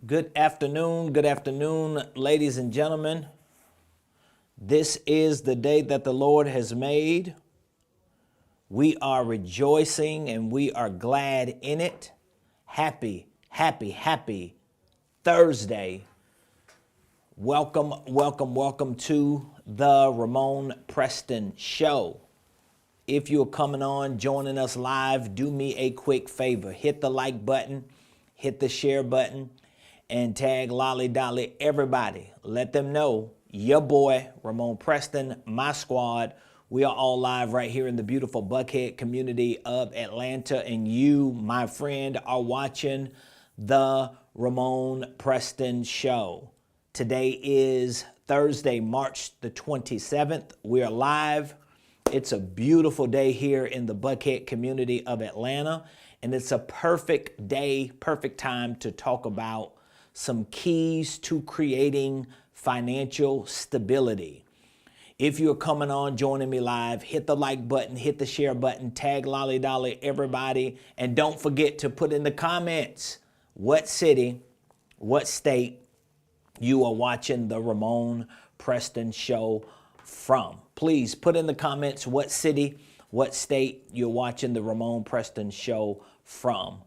Good afternoon, ladies and gentlemen. This is the day that the Lord has made. We are rejoicing and we are glad in it. Happy Thursday. Welcome to the Ramon Preston Show. If you're coming on, joining us live, do me a quick favor. Hit the like button, hit the share button, and tag Lolly Dolly everybody. Let them know your boy, Ramon Preston, my squad. We are all live right here in the beautiful Buckhead community of Atlanta, and you, my friend, are watching the Ramon Preston Show. Today is Thursday, March the 27th. We are live. It's a beautiful day here in the Buckhead community of Atlanta, and it's a perfect day, perfect time to talk about some keys to creating financial stability. If you're coming on, joining me live, hit the like button, hit the share button, tag Lolly Dolly everybody, and don't forget to put in the comments what city, what state you are watching the Ramon Preston Show from. Please put in the comments what city, what state you're watching the Ramon Preston Show from.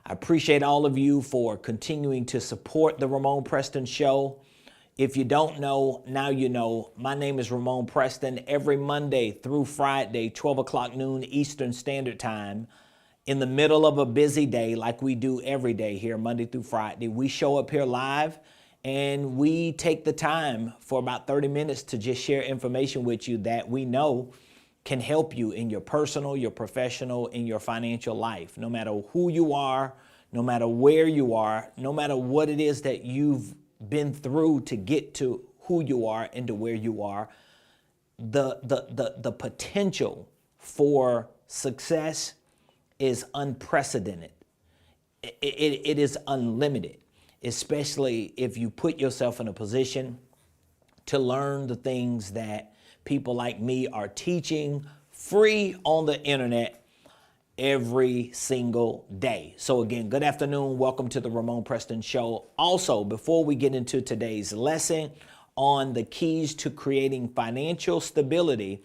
I appreciate all of you for continuing to support the Ramon Preston Show. If you don't know, now you know. My name is Ramon Preston. Every Monday through Friday, 12 o'clock noon Eastern Standard Time, in the middle of a busy day like we do every day here, Monday through Friday, we show up here live and we take the time for about 30 minutes to just share information with you that we know can help you in your personal, your professional, in your financial life. No matter who you are, no matter where you are, no matter what it is that you've been through to get to who you are and to where you are, the potential for success is unprecedented. It is unlimited, especially if you put yourself in a position to learn the things that people like me are teaching free on the internet every single day. So again, good afternoon. Welcome to the Ramon Preston Show. Also, before we get into today's lesson on the keys to creating financial stability,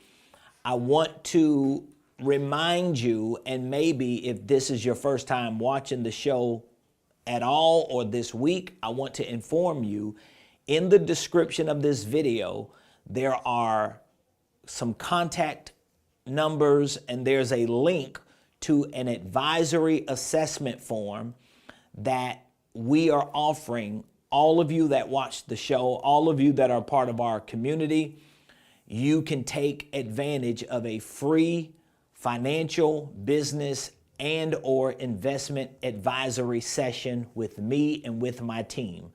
I want to remind you, and maybe if this is your first time watching the show at all or this week, I want to inform you, in the description of this video, there are some contact numbers and there's a link to an advisory assessment form that we are offering all of you that watch the show, all of you that are part of our community. You can take advantage of a free financial, business, and or investment advisory session with me and with my team.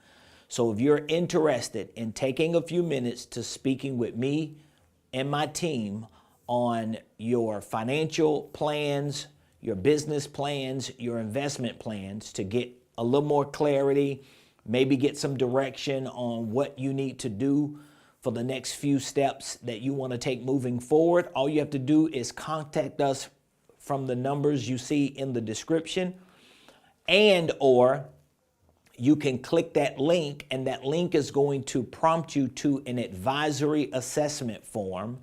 So if you're interested in taking a few minutes to speaking with me and my team on your financial plans, your business plans, your investment plans, to get a little more clarity, maybe get some direction on what you need to do for the next few steps that you want to take moving forward, all you have to do is contact us from the numbers you see in the description, and or you can click that link, and that link is going to prompt you to an advisory assessment form.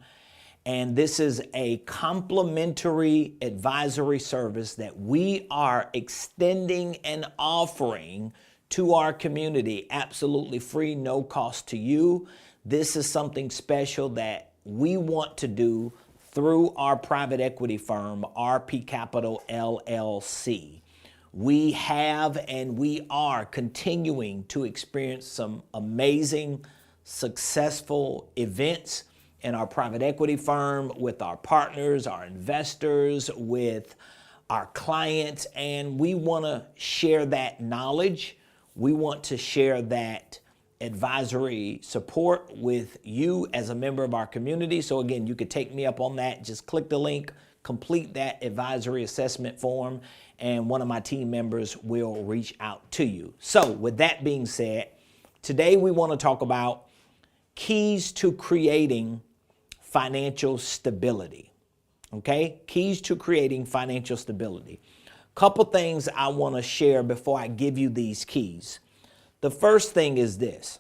And this is a complimentary advisory service that we are extending and offering to our community, absolutely free, no cost to you. This is something special that we want to do through our private equity firm, RP Capital LLC. We have and we are continuing to experience some amazing, successful events in our private equity firm, with our partners, our investors, with our clients, and we want to share that knowledge. We want to share that advisory support with you as a member of our community. So again, you could take me up on that. Just click the link, complete that advisory assessment form, and one of my team members will reach out to you. So with that being said, today we want to talk about keys to creating financial stability. Okay? Keys to creating financial stability. Couple things I want to share before I give you these keys. The first thing is this.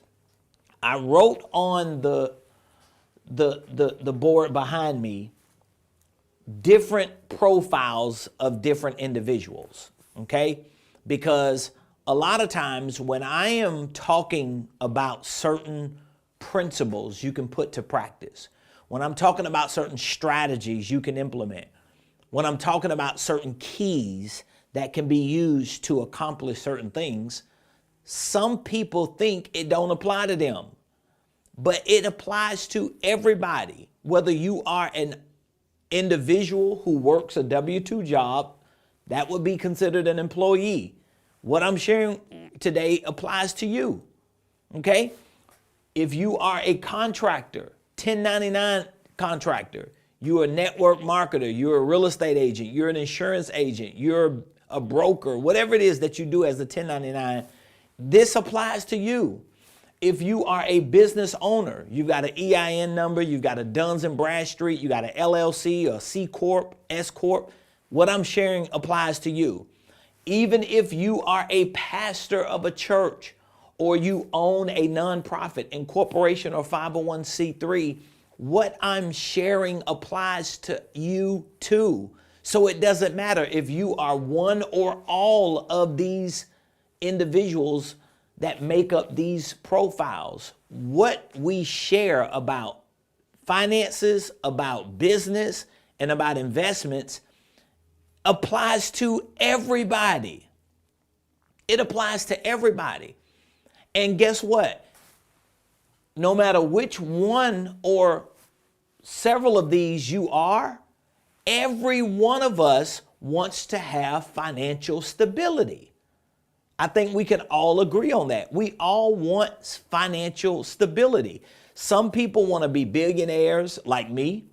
I wrote on the board behind me different profiles of different individuals, okay? Because a lot of times when I am talking about certain principles you can put to practice, when I'm talking about certain strategies you can implement, when I'm talking about certain keys that can be used to accomplish certain things, some people think it don't apply to them, but it applies to everybody. Whether you are an individual who works a W-2 job, that would be considered an employee. What I'm sharing today applies to you, okay? If you are a contractor, 1099 contractor, you're a network marketer, you're a real estate agent, you're an insurance agent, you're a broker, whatever it is that you do as a 1099, this applies to you. If you are a business owner, you've got an EIN number, you've got a Duns and Bradstreet, you got an LLC, a C Corp, S Corp, what I'm sharing applies to you. Even if you are a pastor of a church or you own a nonprofit, incorporation, or 501c3, what I'm sharing applies to you too. So it doesn't matter if you are one or all of these individuals that make up these profiles. What we share about finances, about business, and about investments applies to everybody. It applies to everybody. And guess what? No matter which one or several of these you are, every one of us wants to have financial stability. I think we can all agree on that. We all want financial stability. Some people want to be billionaires like me.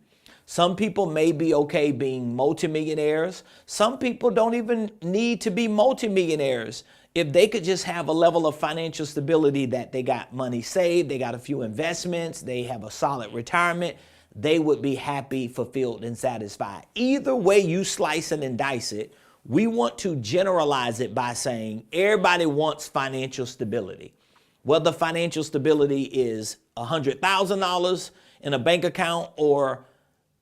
Some people may be okay being multimillionaires. Some people don't even need to be multimillionaires. If they could just have a level of financial stability that they got money saved, they got a few investments, they have a solid retirement, they would be happy, fulfilled, and satisfied. Either way you slice it and dice it, we want to generalize it by saying everybody wants financial stability. Whether financial stability is $100,000 in a bank account or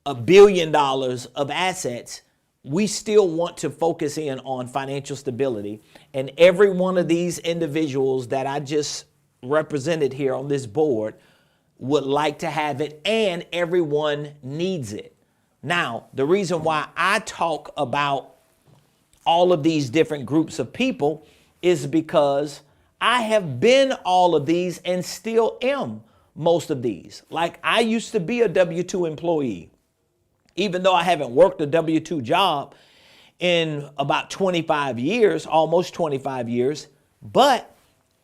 $1 billion of assets, we still want to focus in on financial stability. And every one of these individuals that I just represented here on this board would like to have it, and everyone needs it. Now, the reason why I talk about all of these different groups of people is because I have been all of these and still am most of these. Like, I used to be a W-2 employee. Even though I haven't worked a W-2 job in about 25 years, almost 25 years, but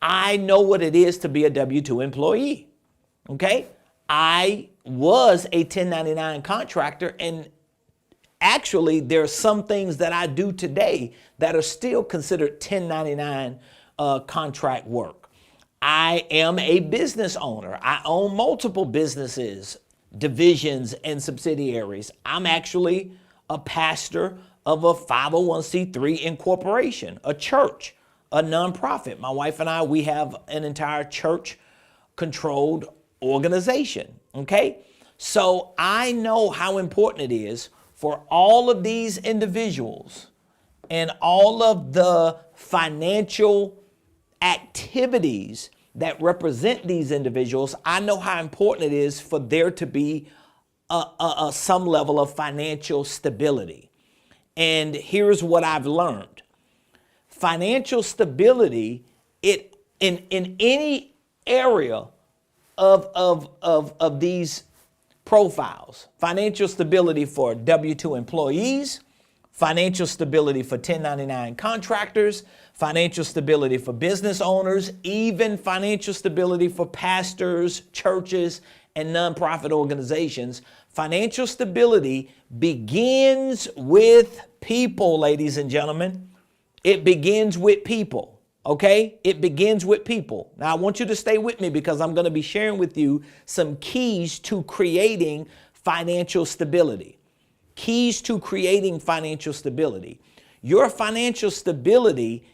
I know what it is to be a W-2 employee, okay? I was a 1099 contractor, and actually there are some things that I do today that are still considered 1099 contract work. I am a business owner. I own multiple businesses, divisions, and subsidiaries. I'm actually a pastor of a 501c3 incorporation, a church, a nonprofit. My wife and I, we have an entire church-controlled organization, okay? So I know how important it is for all of these individuals and all of the financial activities that represent these individuals. I know how important it is for there to be some level of financial stability. And here's what I've learned. Financial stability, in any area of these profiles, financial stability for W-2 employees, financial stability for 1099 contractors, financial stability for business owners, even financial stability for pastors, churches, and nonprofit organizations. Financial stability begins with people, ladies and gentlemen. It begins with people, okay? It begins with people. Now, I want you to stay with me because I'm going to be sharing with you some keys to creating financial stability. Keys to creating financial stability. Your financial stability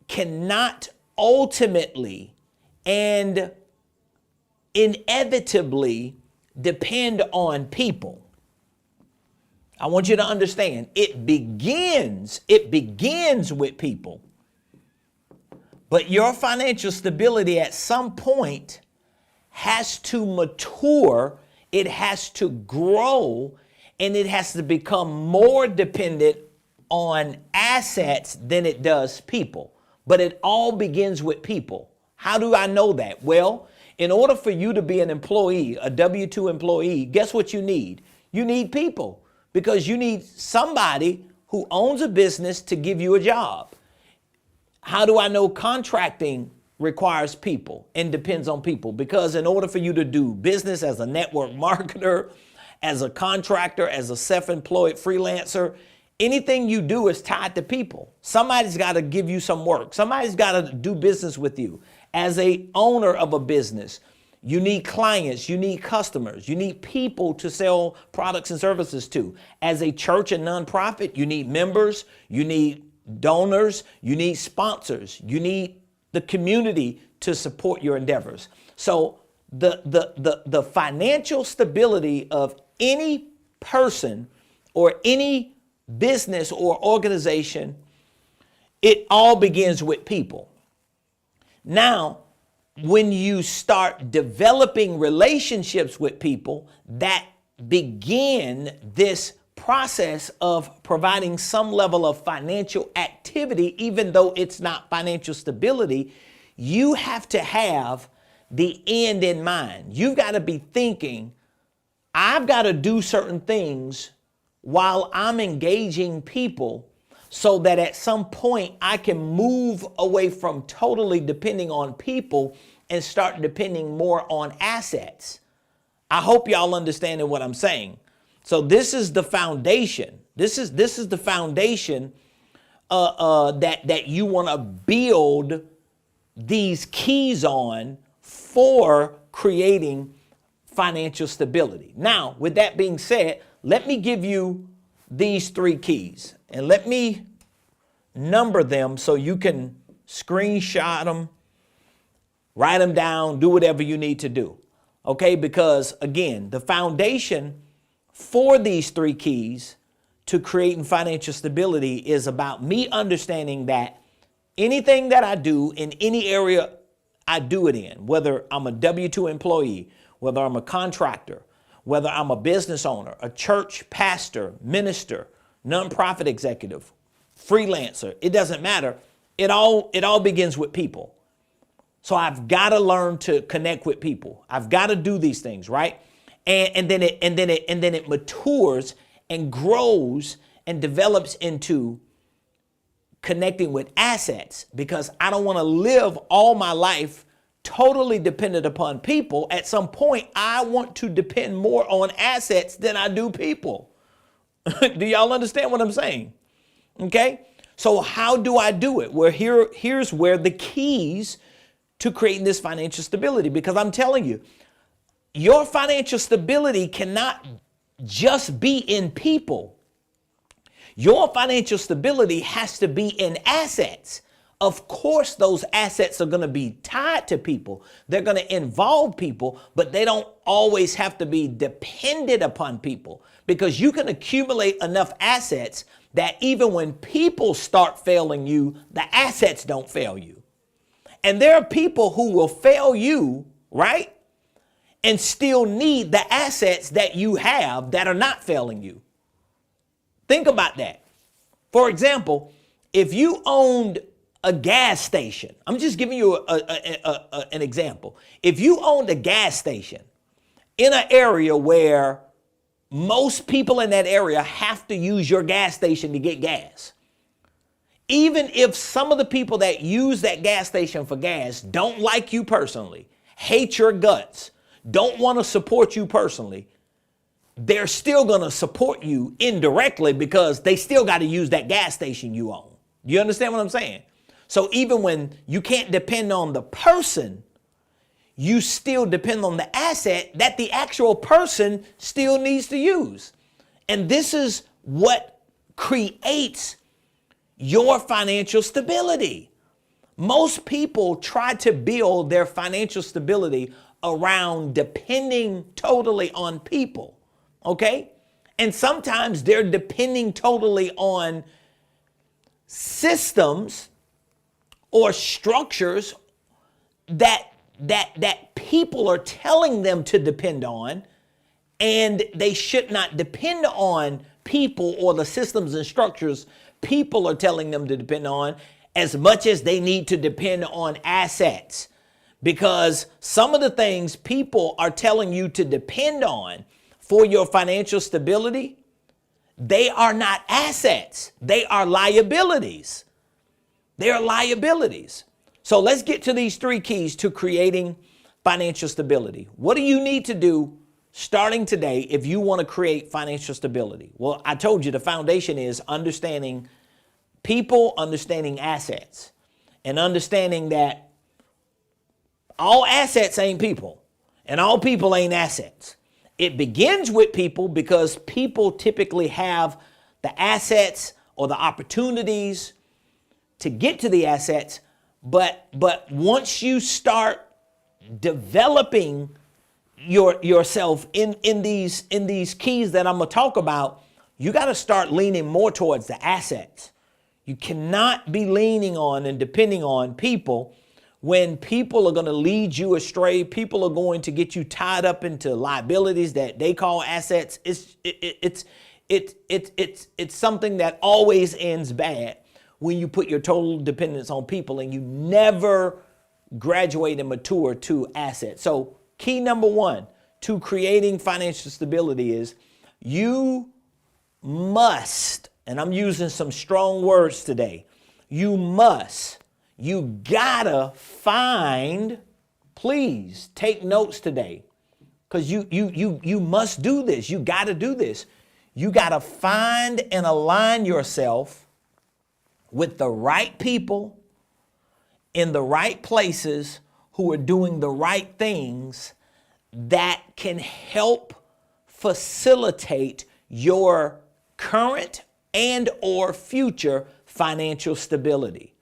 cannot ultimately and inevitably depend on people. I want you to understand, it begins with people. But your financial stability at some point has to mature, it has to grow, and it has to become more dependent on assets than it does people. But it all begins with people. How do I know that? Well, in order for you to be an employee, a W-2 employee, guess what you need? You need people, because you need somebody who owns a business to give you a job. How do I know contracting requires people and depends on people? Because in order for you to do business as a network marketer, as a contractor, as a self-employed freelancer, anything you do is tied to people. Somebody's got to give you some work. Somebody's got to do business with you. As a owner of a business, you need clients, you need customers, you need people to sell products and services to. As a church and nonprofit, you need members, you need donors, you need sponsors, you need the community to support your endeavors. So the financial stability of any person or any business or organization, it all begins with people. Now, when you start developing relationships with people that begin this process of providing some level of financial activity, even though it's not financial stability, you have to have the end in mind. You've got to be thinking, I've got to do certain things while I'm engaging people so that at some point I can move away from totally depending on people and start depending more on assets. I hope y'all understanding what I'm saying. So this is the foundation. This is the foundation that you want to build these keys on for creating financial stability. Now, with that being said, let me give you these 3 keys and let me number them so you can screenshot them, write them down, do whatever you need to do. Okay, because again, the foundation for these 3 keys to creating financial stability is about me understanding that anything that I do in any area I do it in, whether I'm a W-2 employee, whether I'm a contractor, whether I'm a business owner, a church pastor, minister, nonprofit executive, freelancer, it doesn't matter. It all begins with people. So I've got to learn to connect with people. I've got to do these things, right? And then it matures and grows and develops into connecting with assets, because I don't want to live all my life totally dependent upon people. At some point, I want to depend more on assets than I do people. Do y'all understand what I'm saying? Okay. So how do I do it? Well, here's where the keys to creating this financial stability, because I'm telling you, your financial stability cannot just be in people. Your financial stability has to be in assets. Of course, those assets are going to be tied to people. They're going to involve people, but they don't always have to be dependent upon people, because you can accumulate enough assets that even when people start failing you, the assets don't fail you. And there are people who will fail you, right? And still need the assets that you have that are not failing you. Think about that. For example, if you owned a gas station, I'm just giving you an example. If you owned a gas station in an area where most people in that area have to use your gas station to get gas, even if some of the people that use that gas station for gas don't like you personally, hate your guts, don't want to support you personally, they're still going to support you indirectly because they still got to use that gas station you own. You understand what I'm saying? So even when you can't depend on the person, you still depend on the asset that the actual person still needs to use. And this is what creates your financial stability. Most people try to build their financial stability around depending totally on people, okay? And sometimes they're depending totally on systems or structures that people are telling them to depend on, and they should not depend on people or the systems and structures people are telling them to depend on as much as they need to depend on assets. Because some of the things people are telling you to depend on for your financial stability, they are not assets. They are liabilities. They are liabilities. So let's get to these 3 keys to creating financial stability. What do you need to do starting today if you want to create financial stability? Well, I told you the foundation is understanding people, understanding assets, and understanding that all assets ain't people and all people ain't assets. It begins with people because people typically have the assets or the opportunities to get to the assets. But once you start developing yourself in these keys that I'm gonna talk about, you got to start leaning more towards the assets. You cannot be leaning on and depending on people when people are going to lead you astray. People are going to get you tied up into liabilities that they call assets. It's something that always ends bad when you put your total dependence on people and you never graduate and mature to assets. So key number 1 to creating financial stability is you must, and I'm using some strong words today, you gotta find, please take notes today, because you must do this. You gotta do this. You gotta find and align yourself with the right people in the right places who are doing the right things that can help facilitate your current and or future financial stability.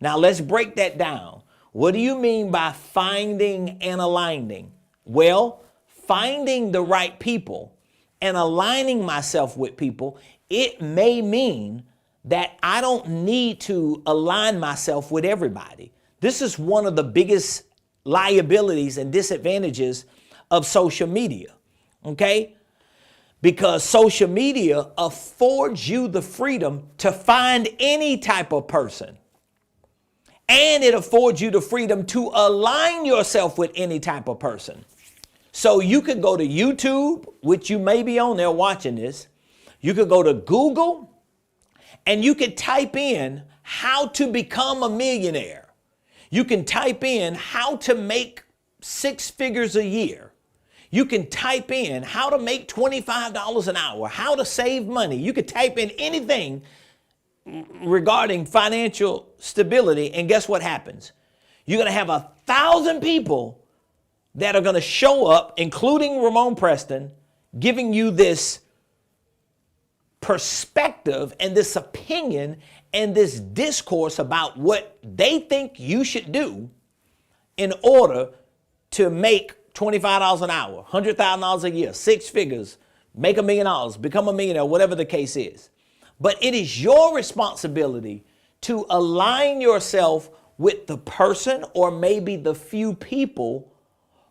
Now let's break that down. What do you mean by finding and aligning? Well, finding the right people and aligning myself with people, it may mean that I don't need to align myself with everybody. This is one of the biggest liabilities and disadvantages of social media, okay? Because social media affords you the freedom to find any type of person. And it affords you the freedom to align yourself with any type of person. So you could go to YouTube, which you may be on there watching this. You could go to Google and you could type in how to become a millionaire. You can type in how to make 6 figures a year. You can type in how to make $25 an hour, how to save money. You could type in anything regarding financial stability, and guess what happens? You're going to have 1,000 people that are going to show up, including Ramon Preston, giving you this perspective and this opinion and this discourse about what they think you should do in order to make $25 an hour, $100,000 a year, 6 figures, make $1 million, become a millionaire, whatever the case is. But it is your responsibility to align yourself with the person or maybe the few people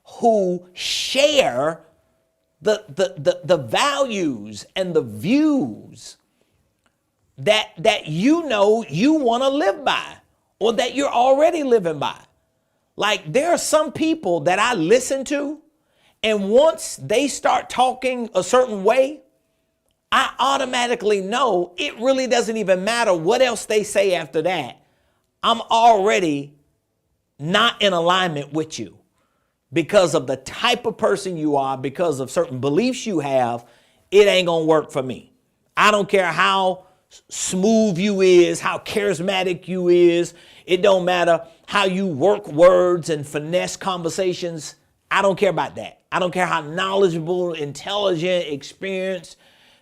who share the values and the views that you know you want to live by or that you're already living by. Like there are some people that I listen to, and once they start talking a certain way, I automatically know it really doesn't even matter what else they say after that. I'm already not in alignment with you because of the type of person you are, because of certain beliefs you have. It ain't gonna work for me. I don't care how smooth you is, how charismatic you is. It don't matter how you work words and finesse conversations. I don't care about that. I don't care how knowledgeable, intelligent, experienced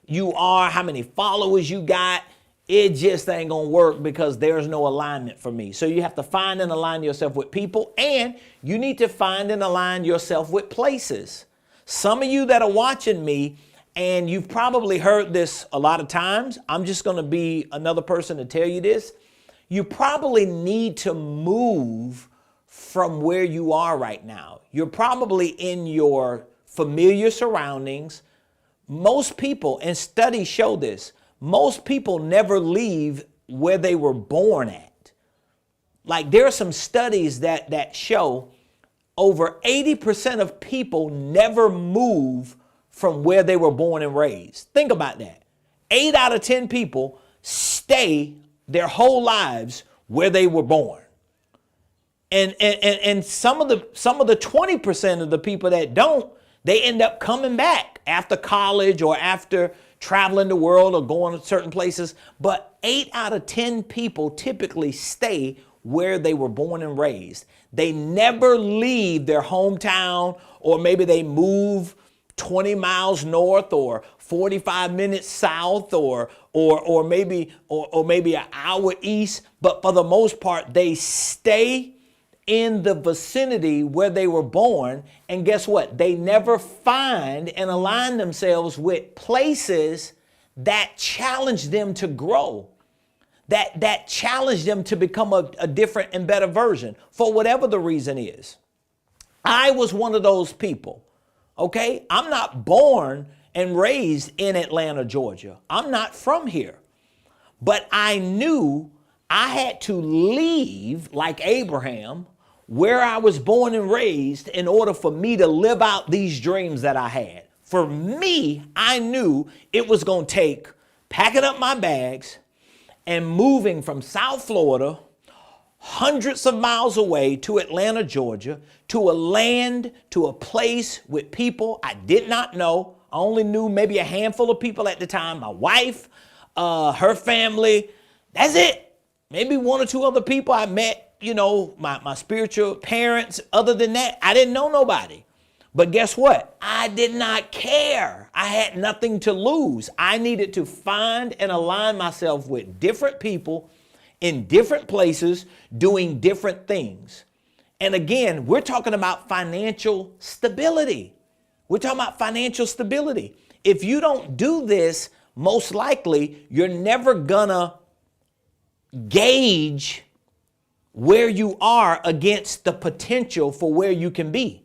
you are, how many followers you got. it just ain't gonna work because there's no alignment for me. So you have to find and align yourself with people, and you need to find and align yourself with places. Some of you that are watching me, and you've probably heard this a lot of times, I'm just gonna be another person to tell you this. You probably need to move from where you are right now. You're probably in your familiar surroundings. Most people, and studies show this, most people never leave where they were born at. Like there are some studies that show over 80% of people never move from where they were born and raised. Think about that. 8 out of 10 people stay their whole lives where they were born. And some of the 20% of the people that don't, they end up coming back after college or after traveling the world or going to certain places. But 8 out of 10 people typically stay where they were born and raised. They never leave their hometown, or maybe they move 20 miles north or 45 minutes south or maybe an hour east. But for the most part, they stay in the vicinity where they were born. And guess what? They never find and align themselves with places that challenge them to grow, that challenge them to become a different and better version for whatever the reason is. I was one of those people, okay? I'm not born and raised in Atlanta, Georgia. I'm not from here. But I knew I had to leave, like Abraham, where I was born and raised in order for me to live out these dreams that I had. For me, I knew it was going to take packing up my bags and moving from South Florida, hundreds of miles away, to Atlanta, Georgia, to a land, to a place with people I did not know. I only knew maybe a handful of people at the time. My wife, her family, that's it. Maybe 1 or 2 other people I met, my spiritual parents. Other than that, I didn't know nobody. But guess what? I did not care. I had nothing to lose. I needed to find and align myself with different people in different places doing different things. And again, we're talking about financial stability. We're talking about financial stability. If you don't do this, most likely you're never gonna gauge where you are against the potential for where you can be.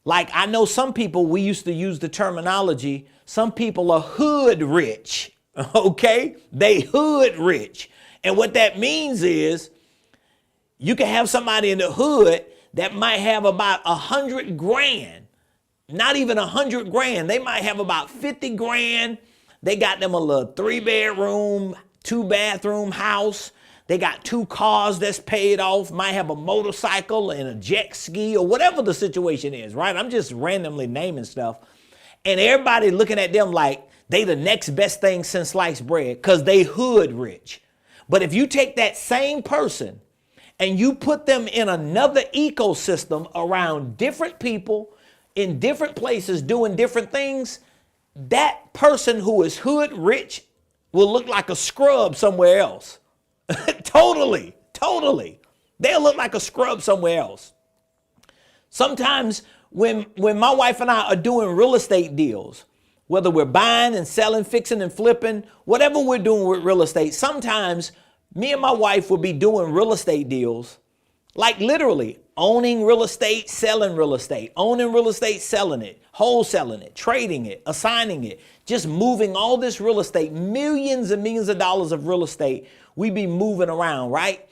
Like I know some people, we used to use the terminology, some people are hood rich, okay? They hood rich. And what that means is you can have somebody in the hood that might have about 100 grand, not even 100 grand. They might have about 50 grand. They got them a little 3-bedroom, 2-bathroom house. They got 2 cars that's paid off, might have a motorcycle and a jet ski or whatever the situation is, right? I'm just randomly naming stuff. And everybody looking at them like they the next best thing since sliced bread because they hood rich. But if you take that same person and you put them in another ecosystem around different people in different places doing different things, that person who is hood rich will look like a scrub somewhere else. Totally. They'll look like a scrub somewhere else. Sometimes when my wife and I are doing real estate deals, whether we're buying and selling, fixing and flipping, whatever we're doing with real estate, sometimes me and my wife will be doing real estate deals, like literally owning real estate, selling real estate, owning real estate, selling it, wholesaling it, trading it, assigning it, just moving all this real estate, millions and millions of dollars of real estate. We be moving around, right?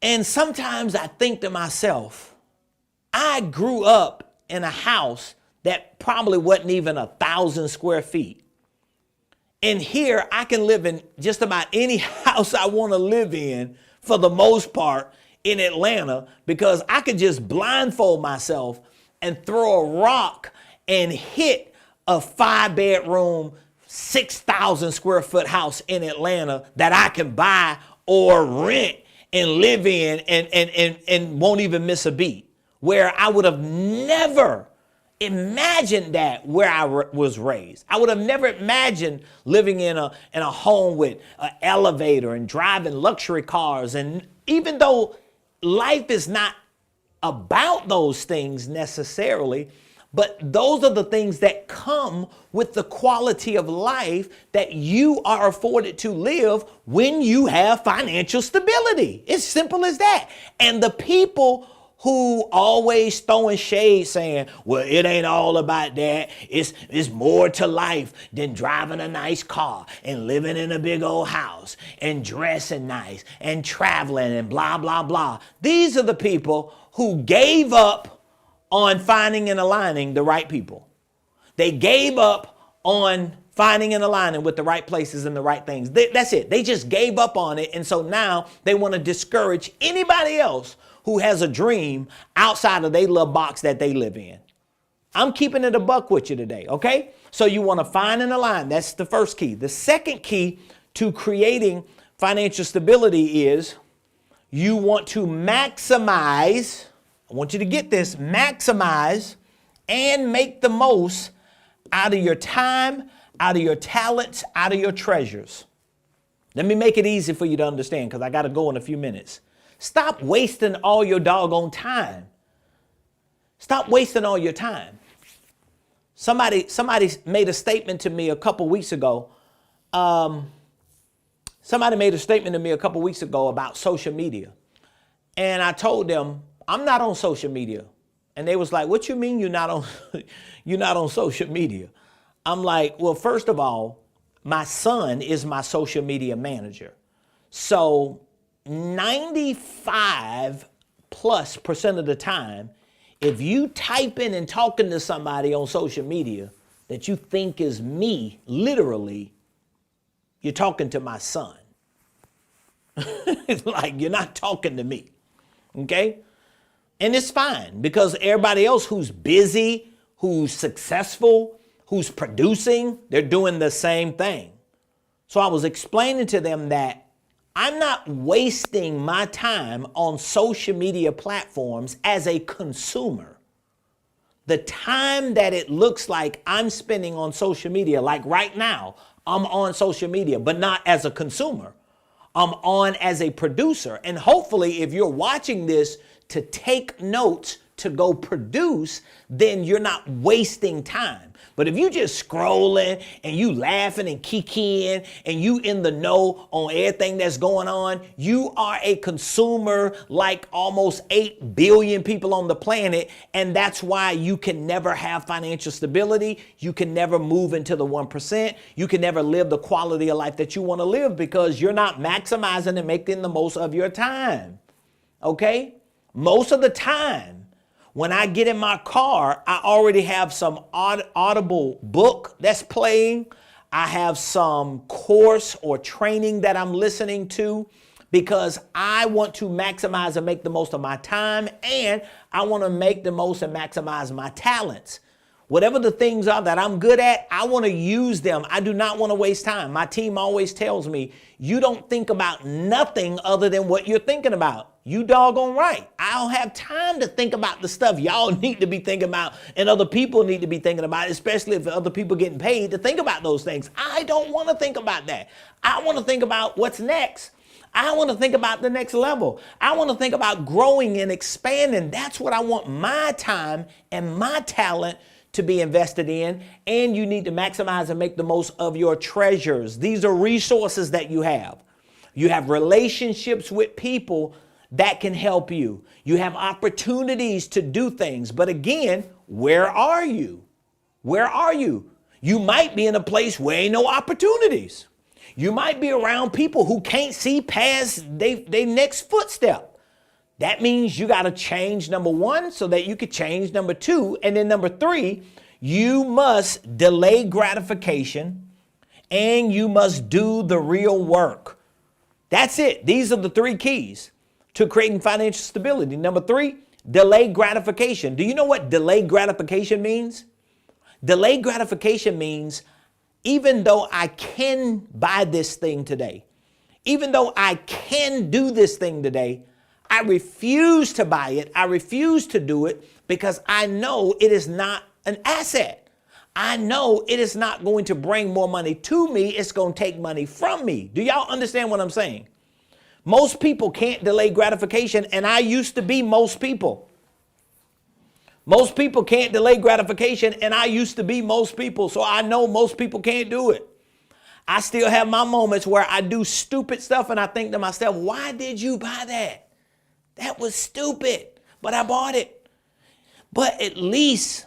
And sometimes I think to myself, I grew up in a house that probably wasn't even 1,000 square feet. And here I can live in just about any house I want to live in for the most part in Atlanta, because I could just blindfold myself and throw a rock and hit a 5-bedroom, 6,000 square foot house in Atlanta that I can buy or rent and live in and won't even miss a beat, where I would have never imagined that where I was raised. I would have never imagined living in a home with an elevator and driving luxury cars. And even though life is not about those things necessarily, but those are the things that come with the quality of life that you are afforded to live when you have financial stability. It's simple as that. And the people who always throwing shade saying, well, it ain't all about that. It's more to life than driving a nice car and living in a big old house and dressing nice and traveling and blah, blah, blah. These are the people who gave up on finding and aligning the right people. They gave up on finding and aligning with the right places and the right things. That's it. They just gave up on it. And so now they want to discourage anybody else who has a dream outside of their little box that they live in. I'm keeping it a buck with you today, okay? So you want to find and align. That's the first key. The second key to creating financial stability is you want to maximize, I want you to get this, maximize and make the most out of your time, out of your talents, out of your treasures. Let me make it easy for you to understand because I got to go in a few minutes. Stop wasting all your doggone time. Stop wasting all your time. Somebody made a statement to me a couple weeks ago. Somebody made a statement to me a couple weeks ago about social media. And I told them, I'm not on social media. And they was like, what you mean you're not on social media? I'm like, well, first of all, my son is my social media manager. So 95+% of the time, if you type in and talking to somebody on social media that you think is me, literally, you're talking to my son. It's like you're not talking to me. Okay? And it's fine because everybody else who's busy, who's successful, who's producing, they're doing the same thing. So I was explaining to them that I'm not wasting my time on social media platforms as a consumer. The time that it looks like I'm spending on social media, like right now, I'm on social media, but not as a consumer. I'm on as a producer. And hopefully, if you're watching this to take notes to go produce, then you're not wasting time. But if you just scrolling and you laughing and kikiing and you in the know on everything that's going on, you are a consumer like almost 8 billion people on the planet. And that's why you can never have financial stability. You can never move into the 1%. You can never live the quality of life that you want to live because you're not maximizing and making the most of your time. Okay? Most of the time, when I get in my car, I already have some audible book that's playing. I have some course or training that I'm listening to because I want to maximize and make the most of my time, and I want to make the most and maximize my talents. Whatever the things are that I'm good at, I want to use them. I do not want to waste time. My team always tells me, you don't think about nothing other than what you're thinking about. You doggone right. I don't have time to think about the stuff y'all need to be thinking about and other people need to be thinking about, especially if other people getting paid to think about those things. I don't want to think about that. I want to think about what's next. I want to think about the next level. I want to think about growing and expanding. That's what I want my time and my talent to be invested in. And you need to maximize and make the most of your treasures. These are resources that you have. You have relationships with people that can help you. You have opportunities to do things. But again, where are you? Where are you? You might be in a place where ain't no opportunities. You might be around people who can't see past their next footstep. That means you got to change number one so that you could change number two. And then number three, you must delay gratification and you must do the real work. That's it. These are the three keys to creating financial stability. Number three, delay gratification. Do you know what delayed gratification means? Delayed gratification means even though I can buy this thing today, even though I can do this thing today, I refuse to buy it. I refuse to do it because I know it is not an asset. I know it is not going to bring more money to me. It's going to take money from me. Do y'all understand what I'm saying? Most people can't delay gratification, and I used to be most people. Most people can't delay gratification, and I used to be most people, so I know most people can't do it. I still have my moments where I do stupid stuff, and I think to myself, why did you buy that? That was stupid, but I bought it. But at least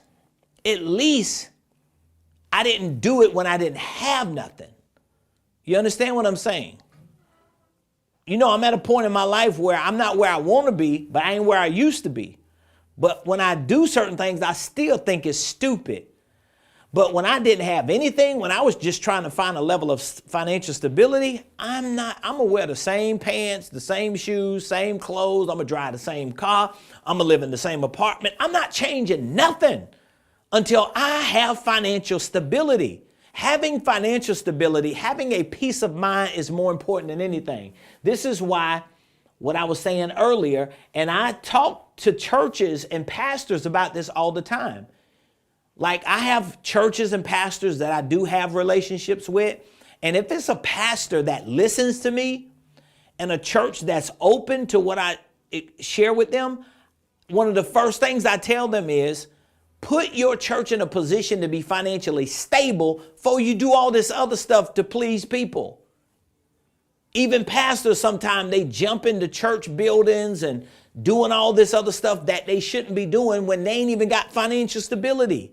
I didn't do it when I didn't have nothing. You understand what I'm saying? You know, I'm at a point in my life where I'm not where I want to be, but I ain't where I used to be. But when I do certain things, I still think it's stupid. But when I didn't have anything, when I was just trying to find a level of financial stability, I'm gonna wear the same pants, the same shoes, same clothes. I'm gonna drive the same car. I'm gonna live in the same apartment. I'm not changing nothing until I have financial stability. Having financial stability, having a peace of mind is more important than anything. This is why what I was saying earlier, and I talk to churches and pastors about this all the time. Like, I have churches and pastors that I do have relationships with. And if it's a pastor that listens to me and a church that's open to what I share with them, one of the first things I tell them is, put your church in a position to be financially stable before you do all this other stuff to please people. Even pastors, sometimes they jump into church buildings and doing all this other stuff that they shouldn't be doing when they ain't even got financial stability.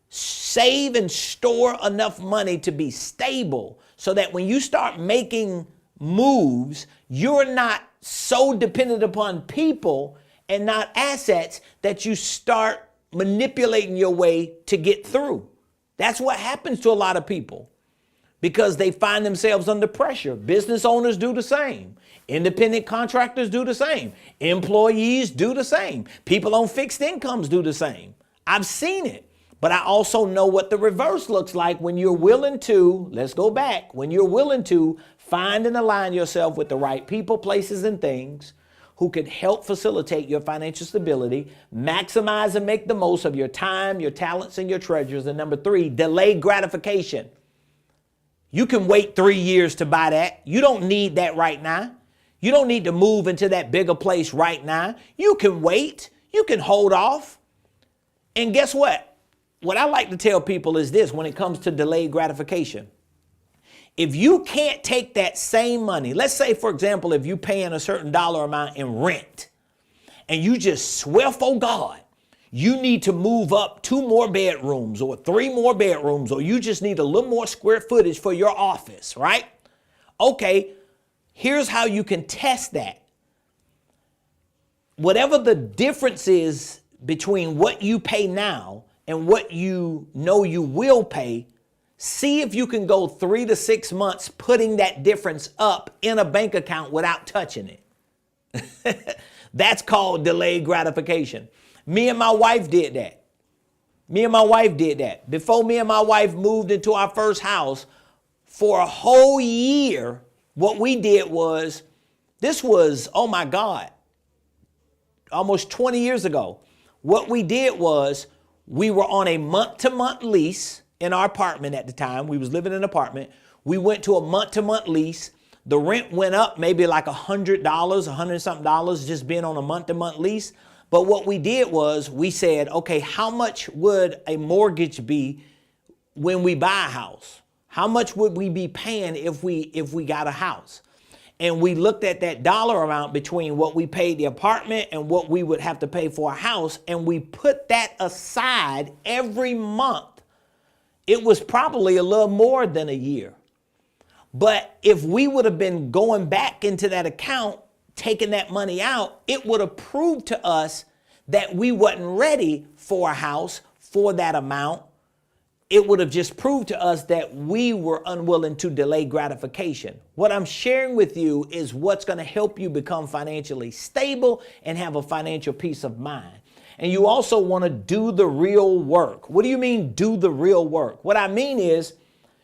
Save and store enough money to be stable so that when you start making moves, you're not so dependent upon people and not assets that you start manipulating your way to get through. That's what happens to a lot of people because they find themselves under pressure. Business owners do the same. Independent contractors do the same. Employees do the same. People on fixed incomes do the same. I've seen it. But I also know what the reverse looks like when you're willing to, let's go back, when you're willing to find and align yourself with the right people, places, and things who could help facilitate your financial stability, maximize and make the most of your time, your talents, and your treasures. And number 3, delay gratification. You can wait 3 years to buy that. You don't need that right now. You don't need to move into that bigger place right now. You can wait. You can hold off. And guess what? What I like to tell people is this when it comes to delayed gratification. If you can't take that same money, let's say, for example, if you're paying a certain dollar amount in rent and you just swear for God, you need to move up 2 more bedrooms or 3 more bedrooms, or you just need a little more square footage for your office, right? Okay, here's how you can test that. Whatever the difference is between what you pay now and what you know you will pay, see if you can go 3 to 6 months putting that difference up in a bank account without touching it. That's called delayed gratification. Me and my wife did that. Before me and my wife moved into our first house, for a whole year, what we did was, this was, oh my God, almost 20 years ago. What we did was, we were on a month-to-month lease in our apartment at the time. We was living in an apartment. We went to a month-to-month lease. The rent went up maybe like $100, $100-something, just being on a month-to-month lease. But what we did was we said, okay, how much would a mortgage be when we buy a house? How much would we be paying if we got a house? And we looked at that dollar amount between what we paid the apartment and what we would have to pay for a house, and we put that aside every month. It was probably a little more than a year. But if we would have been going back into that account, taking that money out, it would have proved to us that we wasn't ready for a house for that amount. It would have just proved to us that we were unwilling to delay gratification. What I'm sharing with you is what's going to help you become financially stable and have a financial peace of mind. And you also want to do the real work. What do you mean do the real work? What I mean is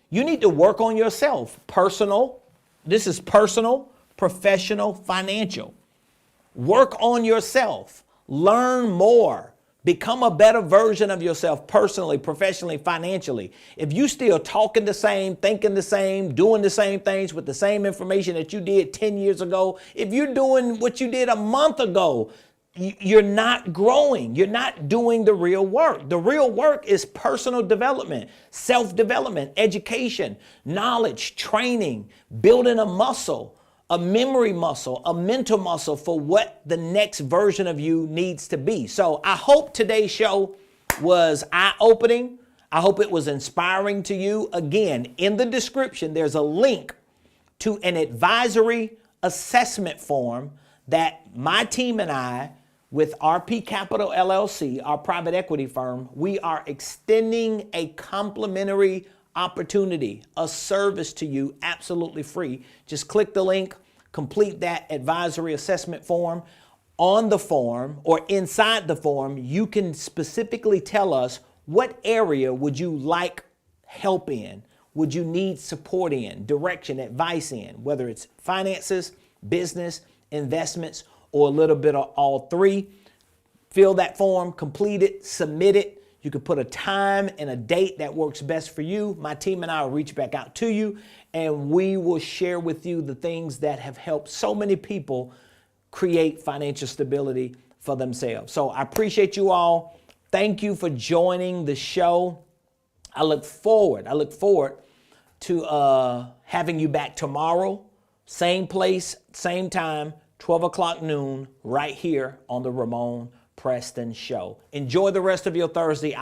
you need to work on yourself. Personal. This is personal, professional, financial. Work on yourself. Learn more. Become a better version of yourself personally, professionally, financially. If you still talking the same, thinking the same, doing the same things with the same information that you did 10 years ago, if you're doing what you did a month ago, you're not growing. You're not doing the real work. The real work is personal development, self-development, education, knowledge, training, building a muscle, a memory muscle, a mental muscle for what the next version of you needs to be. So I hope today's show was eye-opening. I hope it was inspiring to you. Again, in the description, there's a link to an advisory assessment form that my team and I, with RP Capital LLC, our private equity firm, we are extending a complimentary opportunity, a service to you, absolutely free. Just click the link, complete that advisory assessment form. On the form or inside the form, you can specifically tell us what area would you like help in, would you need support in, direction, advice in, whether it's finances, business, investments, or a little bit of all three. Fill that form, complete it, submit it. You can put a time and a date that works best for you. My team and I will reach back out to you, and we will share with you the things that have helped so many people create financial stability for themselves. So I appreciate you all. Thank you for joining the show. I look forward to having you back tomorrow. Same place, same time, 12 o'clock noon, right here on the Ramon Preston Show. Enjoy the rest of your Thursday.